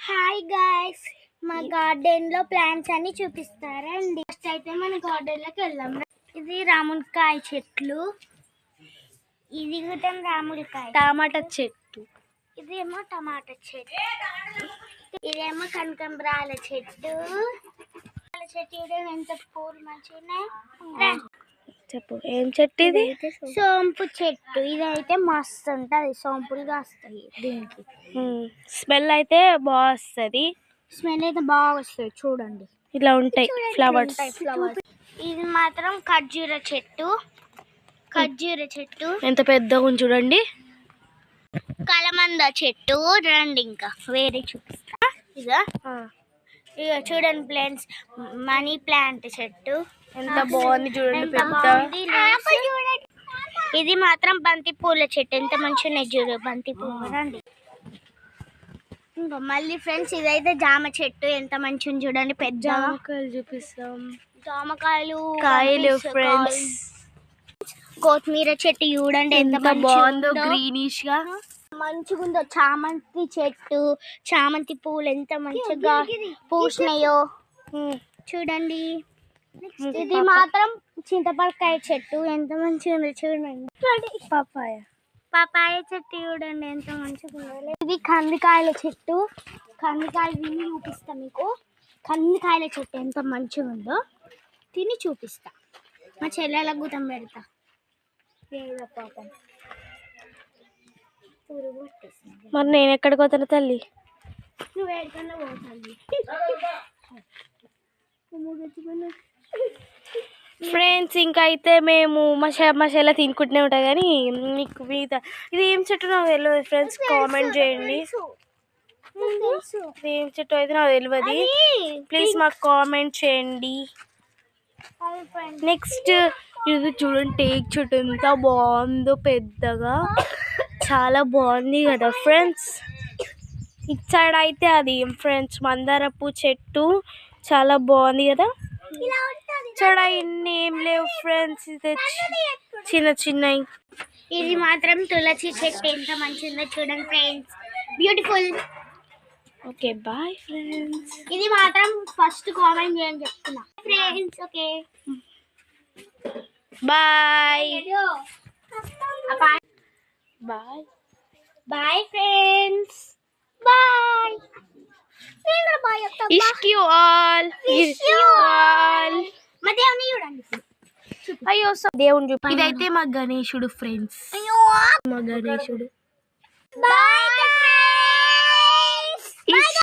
Hi guys, మా garden లో plants అన్ని చూపిస్తారండి. ఫస్ట్ అయితే మన గార్డెన్ లోకి వెళ్దాం. ఇది రాములకాయ చెట్లు, ఇది కూడా రాములకాయ టమాటా చెట్టు, ఇదేమో టమాటా చెట్టు, ఇదేమో కనకాంబరాల చెట్టు. చెట్టు ఎంత పూలు మంచిగా ఉన్నాయి. చెప్పు ఏం చెట్టు ఇది? సోంపు చెట్టు. ఇదైతే మస్తు ఉంటుంది, సోంపులు కాస్తాయి దీనికి. స్మెల్ అయితే బాగా వస్తుంది. స్మెల్ అయితే బాగా వస్తుంది. చూడండి ఇలా ఉంటాయి ఫ్లవర్స్. ఇది మాత్రం ఖర్జూర చెట్టు. ఖర్జూర చెట్టు ఎంత పెద్దగా ఉంది చూడండి. కలమంద చెట్టు. రండి ఇంకా వేరే చూపిస్తా. ఇక చూడండి ప్లాంట్స్, మనీ ప్లాంట్ చెట్టు ఎంత బాగుంది చూడండి, పెద్ద. ఇది మాత్రం బంతి పూల చెట్టు. ఎంత మంచిగా ఉన్నాయి చూడు బంతి పువ్వు. రండి ఇంకా మళ్ళీ ఫ్రెండ్స్, ఇదైతే జామ చెట్టు. ఎంత మంచిగా చూడండి, పెద్ద జామకాయలు చూపిస్తాం. జామకాయలు కాయలు ఫ్రెండ్స్. కొత్తిమీర చెట్టు చూడండి ఎంత బాగుందో, గ్రీనిష్ గా మంచిగా ఉందో. చామంతి చెట్టు, చామంతి పూలు ఎంత మంచిగా పూసినాయో చూడండి. ఇది మాత్రం చింతపరకాయ చెట్టు. ఎంత మంచిగా ఉందో చూడండి. పపాయ చెట్టు చూడండి ఎంత మంచిగా ఉందో. ఇది కందికాయల చెట్టు. కందికాయలు తిని చూపిస్తా మీకు. కందికాయల చెట్టు ఎంత మంచిగా ఉందో తిని చూపిస్తా. మా చెల్లెలకు గుతం పెడతా. ఏదో పాపం మరి నేను ఎక్కడికి పోతాను తల్లి? నువ్వు ఎక్కడికన్నా పోతాను ఫ్రెండ్స్. ఇంకా అయితే మేము మసాలా తినుకుంటూనే ఉంటాం. కానీ మీకు మీద ఇది ఏం చెట్టు నాకు తెలియదు ఫ్రెండ్స్, కామెంట్ చేయండి. ఇది ఏం చెట్టు అయితే నాకు తెలియదు, ప్లీజ్ మాకు కామెంట్ చేయండి. నెక్స్ట్ ఇది చూడండి, టేక్ చెట్టు ఎంత బాగుందో, పెద్దగా చాలా బాగుంది కదా ఫ్రెండ్స్. ఇటు సైడ్ అయితే అది ఫ్రెండ్స్ మందారపు చెట్టు, చాలా బాగుంది కదా. చూడ ఇన్ని ఏం లేవు ఫ్రెండ్స్, ఇది చిన్న చిన్నవి. ఇది మాత్రం తులసి చెట్టు. ఎంత మంచిగా చూడండి friends, beautiful. Okay bye friends. ఇది మాత్రం ఫస్ట్ కామెంట్ చేయని చెప్తున్నా friends. Okay bye bye bye friends. Bye. ఇష్క్ యు ఆల్. మా దేవుని చూడండి. అయ్యో దేవుని చూపి. ఇదైతే మా గణేశుడు ఫ్రెండ్స్. మా గణేశుడు. బాయ్.